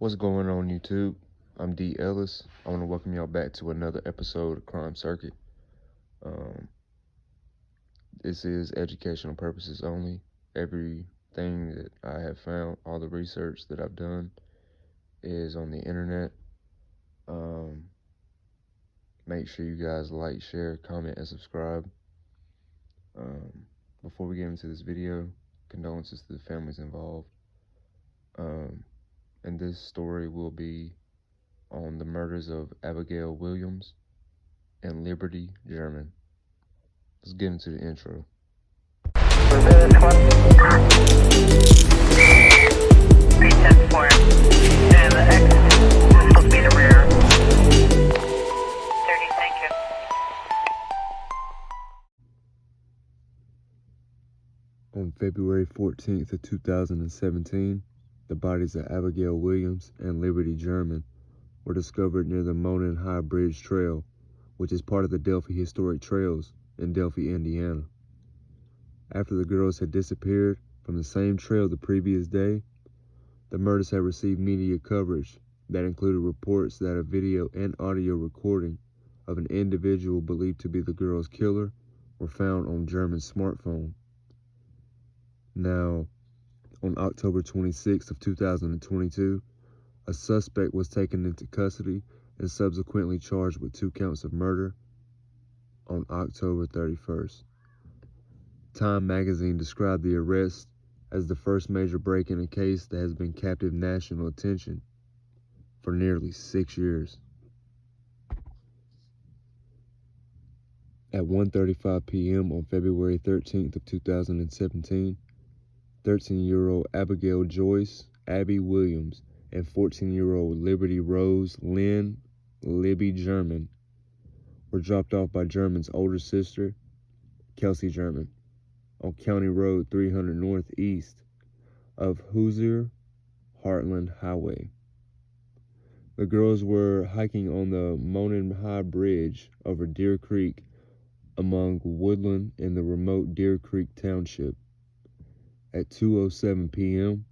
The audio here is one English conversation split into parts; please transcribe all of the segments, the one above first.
What's going on, YouTube? I'm D. Ellis. I want to welcome y'all back to another episode of Crime Circuit. Um, this is educational purposes only. Everything that I have found, all the research that I've done, is on the internet. Make sure you guys like, share, comment, and subscribe. Before we get into this video, condolences to the families involved. And this story will be on the murders of Abigail Williams and Liberty German. Let's get into the intro. 310-4, and the exit is supposed to be the rear. 30, thank you. On February 14th of 2017, the bodies of Abigail Williams and Liberty German were discovered near the Monon High Bridge Trail, which is part of the Delphi Historic Trails in Delphi, Indiana. After the girls had disappeared from the same trail the previous day, the murders had received media coverage that included reports that a video and audio recording of an individual believed to be the girls' killer were found on German's smartphone. Now, on October 26th of 2022, a suspect was taken into custody and subsequently charged with 2 counts of murder on October 31st. Time magazine described the arrest as the first major break in a case that has been captive national attention for nearly 6 years. At 1:35 p.m. on February 13th of 2017, 13-year-old Abigail Joyce Abby Williams and 14-year-old Liberty Rose Lynn Libby German were dropped off by German's older sister, Kelsey German, on County Road 300 Northeast of Hoosier Heartland Highway. The girls were hiking on the Monon High Bridge over Deer Creek among woodland in the remote Deer Creek Township. At 2:07 p.m.,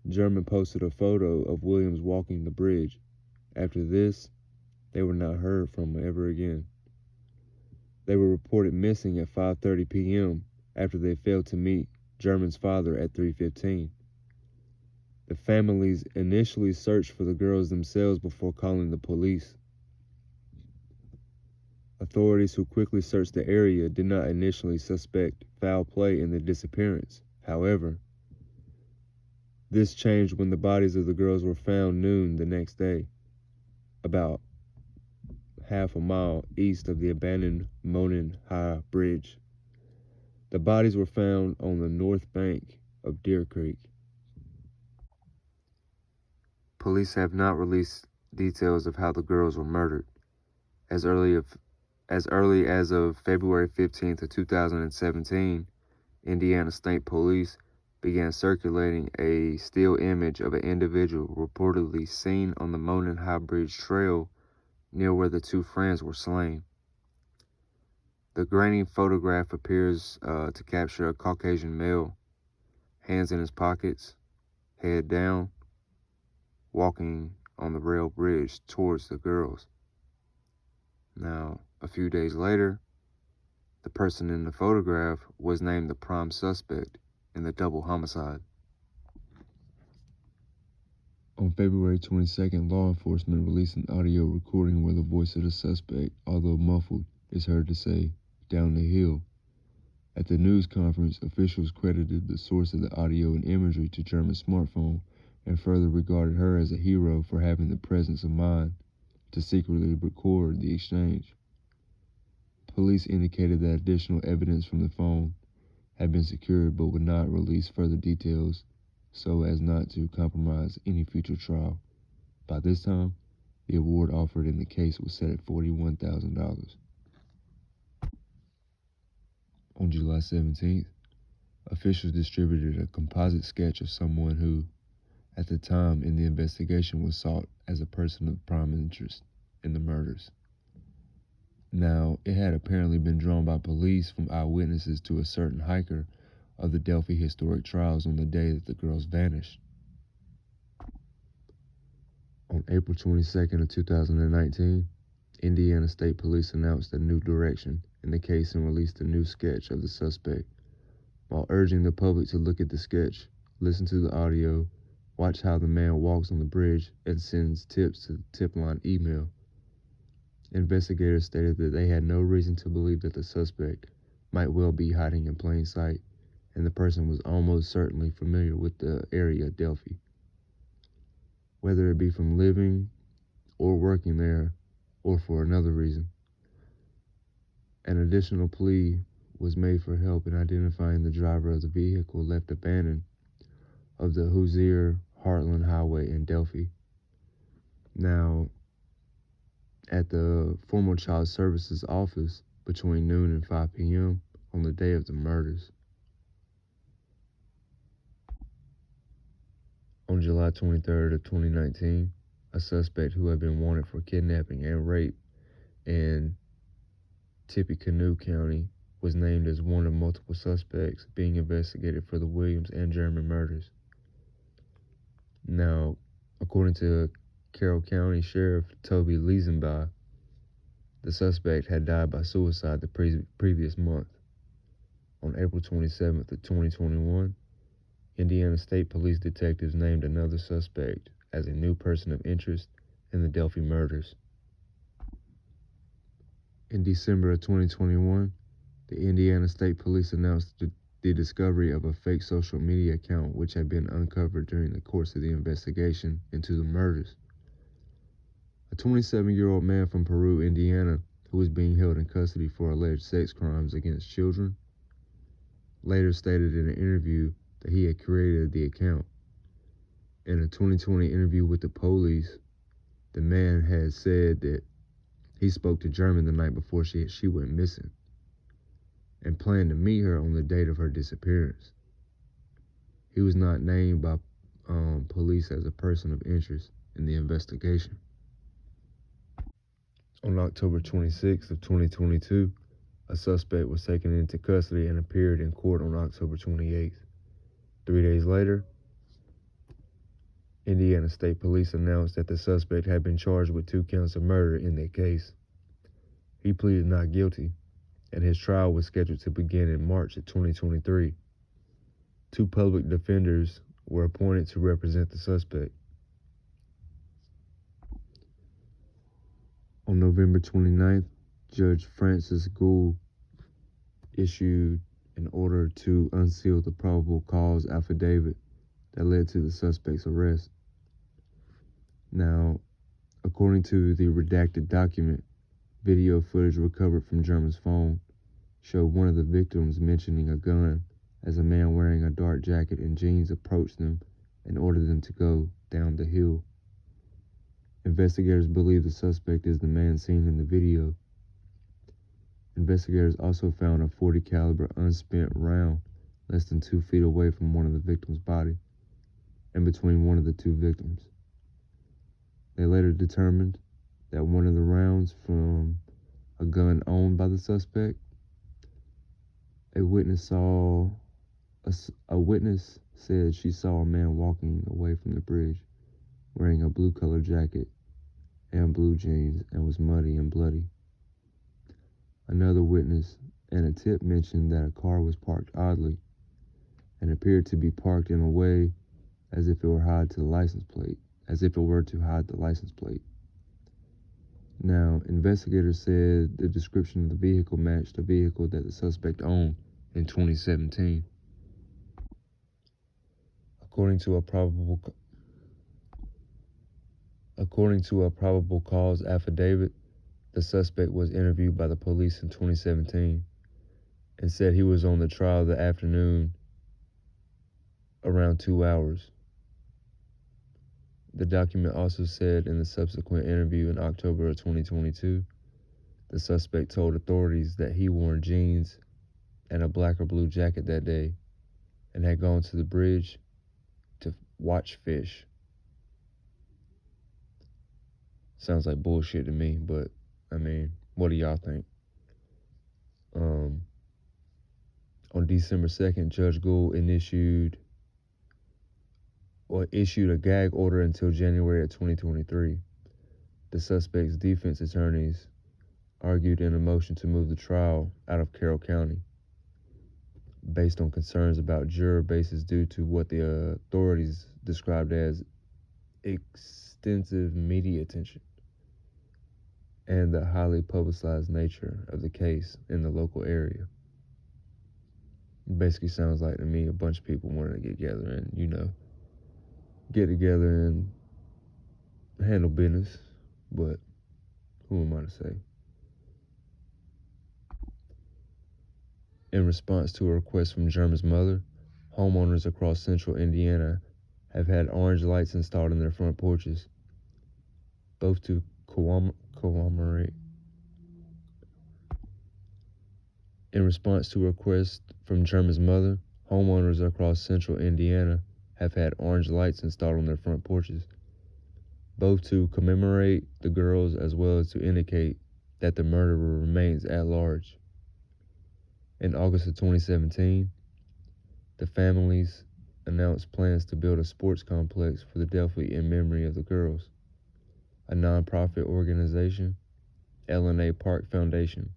German posted a photo of Williams walking the bridge. After this, they were not heard from ever again. They were reported missing at 5:30 p.m. after they failed to meet German's father at 3:15. The families initially searched for the girls themselves before calling the police. Authorities who quickly searched the area did not initially suspect foul play in the disappearance. However, this changed when the bodies of the girls were found noon the next day, about half a mile east of the abandoned Monon High Bridge. The bodies were found on the north bank of Deer Creek. Police have not released details of how the girls were murdered. As early as of February 15th of 2017, Indiana State Police began circulating a still image of an individual reportedly seen on the Monon High Bridge Trail near where the 2 friends were slain. The grainy photograph appears to capture a Caucasian male, hands in his pockets, head down, walking on the rail bridge towards the girls. Now, a few days later, the person in the photograph was named the prime suspect in the double homicide. On February 22nd, law enforcement released an audio recording where the voice of the suspect, although muffled, is heard to say, "Down the hill." At the news conference, officials credited the source of the audio and imagery to German's smartphone and further regarded her as a hero for having the presence of mind to secretly record the exchange. Police indicated that additional evidence from the phone had been secured but would not release further details so as not to compromise any future trial. By this time, the award offered in the case was set at $41,000. On July 17th, officials distributed a composite sketch of someone who, at the time in the investigation, was sought as a person of prime interest in the murders. Now, it had apparently been drawn by police from eyewitnesses to a certain hiker of the Delphi Historic Trails on the day that the girls vanished. On April 22nd of 2019, Indiana State Police announced a new direction in the case and released a new sketch of the suspect, while urging the public to look at the sketch, listen to the audio, watch how the man walks on the bridge, and sends tips to the tip line email. Investigators stated that they had no reason to believe that the suspect might well be hiding in plain sight, and the person was almost certainly familiar with the area of Delphi, whether it be from living or working there or for another reason. An additional plea was made for help in identifying the driver of the vehicle left abandoned of the Hoosier Heartland Highway in Delphi. Now, at the former Child Services office between noon and 5 p.m. on the day of the murders. On July 23rd of 2019, a suspect who had been wanted for kidnapping and rape in Tippecanoe County was named as one of multiple suspects being investigated for the Williams and German murders. Now, according to Carroll County Sheriff Toby Leesenby, the suspect had died by suicide the previous month. On April 27th of 2021, Indiana State Police detectives named another suspect as a new person of interest in the Delphi murders. In December of 2021, the Indiana State Police announced the discovery of a fake social media account which had been uncovered during the course of the investigation into the murders. A 27-year-old man from Peru, Indiana, who was being held in custody for alleged sex crimes against children, later stated in an interview that he had created the account. In a 2020 interview with the police, the man had said that he spoke to German the night before she went missing and planned to meet her on the date of her disappearance. He was not named by police as a person of interest in the investigation. On October 26th of 2022, a suspect was taken into custody and appeared in court on October 28th. 3 days later, Indiana State Police announced that the suspect had been charged with 2 counts of murder in that case. He pleaded not guilty, and his trial was scheduled to begin in March of 2023. 2 public defenders were appointed to represent the suspect. On November 29th, Judge Francis Gould issued an order to unseal the probable cause affidavit that led to the suspect's arrest. Now, according to the redacted document, video footage recovered from German's phone showed one of the victims mentioning a gun as a man wearing a dark jacket and jeans approached them and ordered them to go down the hill. Investigators believe the suspect is the man seen in the video. Investigators also found a .40 caliber unspent round less than 2 feet away from one of the victim's body and between one of the 2 victims. They later determined that one of the rounds from a gun owned by the suspect. A witness said she saw a man walking away from the bridge wearing a blue colored jacket and blue jeans and was muddy and bloody. Another witness and a tip mentioned that a car was parked oddly and appeared to be parked in a way as if it were to hide the license plate. Now, investigators said the description of the vehicle matched a vehicle that the suspect owned in 2017. According to a probable cause affidavit, the suspect was interviewed by the police in 2017 and said he was on the trial the afternoon around 2 hours. The document also said in the subsequent interview in October of 2022, the suspect told authorities that he wore jeans and a black or blue jacket that day and had gone to the bridge to watch fish. Sounds like bullshit to me, but I mean, what do y'all think? On December 2nd, Judge Gould issued or issued a gag order until January of 2023. The suspect's defense attorneys argued in a motion to move the trial out of Carroll County based on concerns about juror bases due to what the authorities described as extensive media attention and the highly publicized nature of the case in the local area. Basically sounds like to me a bunch of people wanted to get together and, get together and handle business, but who am I to say? In response to a request from German's mother, homeowners across central Indiana have had orange lights installed in their front porches, both to commemorate. In response to a request from German's mother, homeowners across central Indiana have had orange lights installed on their front porches, both to commemorate the girls as well as to indicate that the murderer remains at large. In August of 2017, the families announced plans to build a sports complex for the Delphi in memory of the girls. A nonprofit organization, L&A Park Foundation,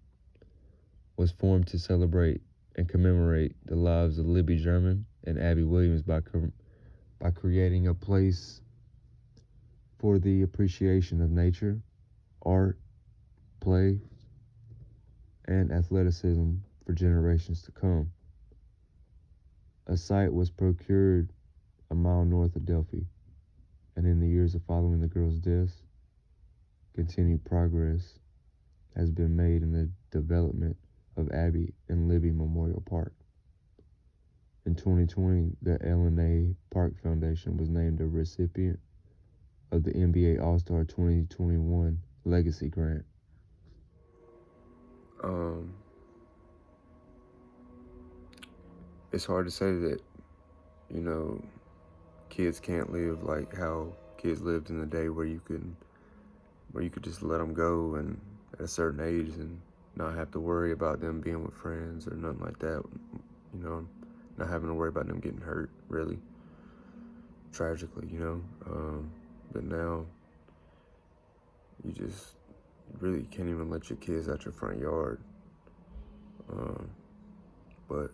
was formed to celebrate and commemorate the lives of Libby German and Abby Williams by creating a place for the appreciation of nature, art, play, and athleticism for generations to come. A site was procured a mile north of Delphi, and in the years following the girls' deaths, continued progress has been made in the development of Abby and Libby Memorial Park. In 2020, the L&A Park Foundation was named a recipient of the NBA All-Star 2021 Legacy Grant. It's hard to say that, kids can't live like how kids lived in the day where you could just let them go and at a certain age and not have to worry about them being with friends or nothing like that, not having to worry about them getting hurt, really, tragically, but now you just really can't even let your kids out your front yard. But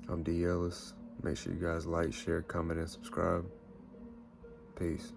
I'm D. Ellis. Make sure you guys like, share, comment, and subscribe. Peace.